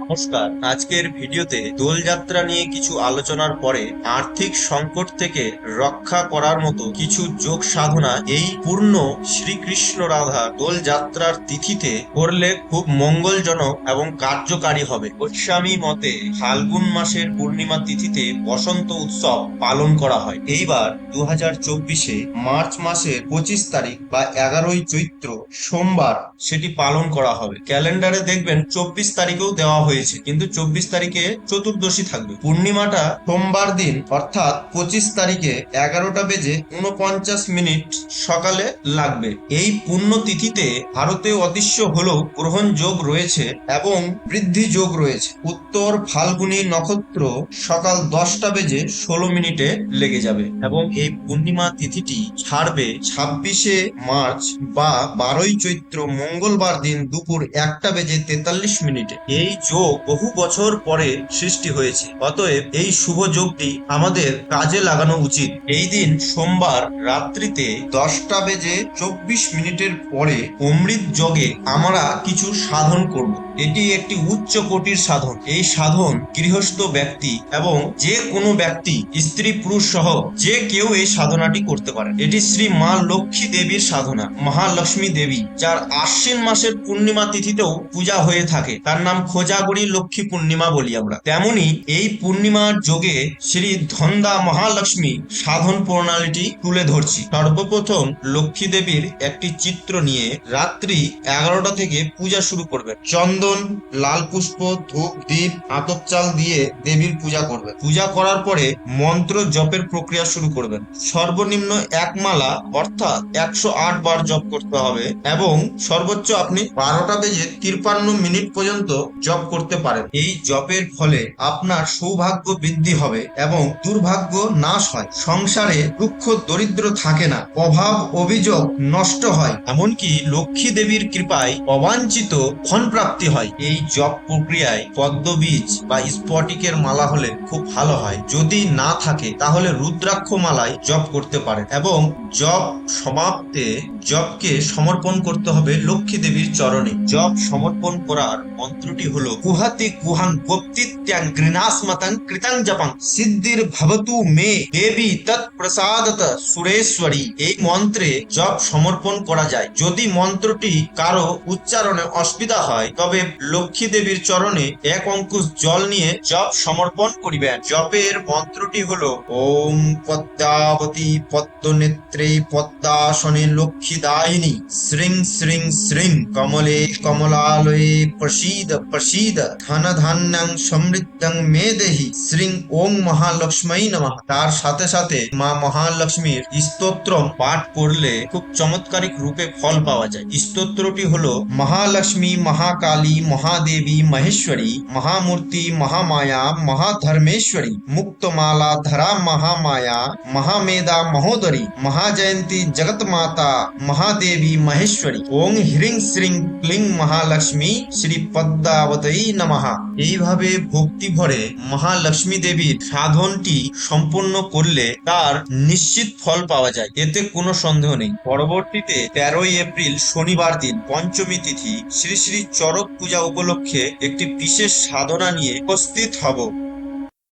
নমস্কার। আজকের ভিডিওতে দোলযাত্রা নিয়ে কিছু আলোচনার পরে আর্থিক সংকট থেকে রক্ষা করার মতো কিছু যোগ সাধনা এই পূর্ণ শ্রীকৃষ্ণ রাধা দোলযাত্রার তিথিতে করলে খুব মঙ্গলজনক এবং কার্যকারী হবে। গোস্বামী মতে ফাল্গুন মাসের পূর্ণিমা তিথিতে বসন্ত উৎসব পালন করা হয়। এইবার 2024-এ মার্চ মাসের 25 তারিখ বা 11ই চৈত্র সোমবার সেটি পালন করা হবে। ক্যালেন্ডারে দেখবেন 24 তারিখেও দেওয়া হয়েছে, কিন্তু 24 তারিখে চতুর্দশী থাকবে। পূর্ণিমাটা সোমবার দিন অর্থাৎ 25 তারিখে 11:49 সকালে লাগবে। এই পুণ্য তিথিতে ভারতে অদৃশ্য হলেও গ্রহণ যোগ রয়েছে এবং বৃদ্ধি যোগ রয়েছে। উত্তর ফাল্গুনী নক্ষত্র সকাল 10:16 লেগে যাবে এবং এই পূর্ণিমা তিথিটি ছাড়বে 26শে মার্চ বা 12ই চৈত্র মঙ্গলবার দিন দুপুর 1:43। এই যোগ বহু বছর পরে সৃষ্টি হয়েছে, অতএব এই শুভ যোগটি আমাদের কাজে লাগানো উচিত। এই দিন সোমবার রাত্রিতে 10:24 পরে অমৃত যোগে আমরা কিছু সাধন করব। এটি একটি উচ্চ কোটির সাধন। এই সাধন গৃহস্থ ব্যক্তি এবং যে কোনো ব্যক্তি, স্ত্রী পুরুষ সহ যে কেউ এই সাধনাটি করতে পারে। এটি শ্রী মা লক্ষ্মী দেবীর সাধনা, মহালক্ষ্মী দেবী, যার আশ্বিন মাসের পূর্ণিমা তিথিতেও পূজা হয়ে থাকে। তার নাম খোজাগড়ি লক্ষ্মী পূর্ণিমা বলি আমরা। তেমনি এই পূর্ণিমার যোগে শ্রী ধন্দা মহালক্ষ্মী সাধন প্রণালীটি তুলে ধরছি। সর্বপ্রথম লক্ষ্মী দেবীর একটি চিত্র নিয়ে রাত্রি 11টা থেকে পূজা শুরু করবেন। চন্দন, লাল পুষ্প, ধূপ, দীপ, আতপ চাল দিয়ে দেবীর পূজা করবেন। পূজা করার পরে মন্ত্র জপের প্রক্রিয়া শুরু করবেন। সর্বনিম্ন এক মালা অর্থাৎ 108 বার জপ করতে হবে এবং সর্বোচ্চ আপনি 12:53 পর্যন্ত জপ করতে পারেন। এই জপের ফলে আপনার সৌভাগ্য বৃদ্ধি হবে এবং দুর্ভাগ্য নাশ হয়। সংসারে দুঃখ দরিদ্র থাকে না, অভাব অভিযোগ নষ্ট হয়, এমনকি লক্ষ্মী দেবীর কৃপায় অবাঞ্ছিত ধন প্রাপ্তি হয়। এই জপ প্রক্রিয়ায় পদ্মবীজ বা স্ফটিকের মালা হলে খুব ভালো হয়। যদি না থাকে তাহলে রুদ্রাক্ষ মালায় জপ করতে পারেন এবং জপ সমাপ্তে জপকে সমর্পণ করতে হবে লক্ষ্মী দেবীর চরণে। জপ সমর্পণ করার মন্ত্রটি হলো কুহাতি কুহাং গোপ্তিত্যাং গৃণাস্মতং কৃতং জপং সিদ্ধির ভবতু মে দেবী তৎ প্রসাদত সুরেশ্বরী। এই মন্ত্রে জপ সমর্পণ করা যায়। যদি মন্ত্রটি কারো উচ্চারণে অসুবিধা হয় তবে লক্ষ্মী দেবীর চরণে এক অঙ্কুশ জল নিয়ে জপ সমর্পণ করিবেন। জপের মন্ত্রটি হলো ওম পদ্মাবতী পদ্মনেত্রে পদ্মাসনে লক্ষ্মীদায়িনী শ্রীং শ্রীং শ্রীং কমলে কমলালয়ে প্রসীদ প্রসীদ ধন ধান্যং সমৃদ্ধং মে দেহি শ্রীং ওং মহালক্ষ্মী নমঃ। তার সাথে সাথে মা মহালক্ষ্মীর স্তোত্র পাঠ করলে খুব চমৎকারিক রূপে ফল পাওয়া যায়। স্তোত্রটি হলো মহালক্ষ্মী মহাকালী মহাদেবী মহেশ্বরী মহামূর্তি মহামায়া মহাধর্মেশ্বরী মুক্তমালা ধরা মহামায়া মহামেধা মহোদরী মহাজয়ন্তী জগৎ মাতা মহাদেবী মহেশ্বরী ওং হ্রিং শ্রীং ক্লিং মহালক্ষ্মী শ্রী পদ্মাবতী নমঃ। এইভাবে ভক্তি ভরে মহালক্ষ্মী দেবীর সাধনটি সম্পূর্ণ করলে তার নিশ্চিত ফল পাওয়া যায়, এতে কোনো সন্দেহ নেই। পরবর্তীতে 13ই এপ্রিল শনিবার দিন পঞ্চমী তিথি শ্রী শ্রী চড়ক পূজা উপলক্ষে একটি বিশেষ সাধনা নিয়ে উপস্থিত হব।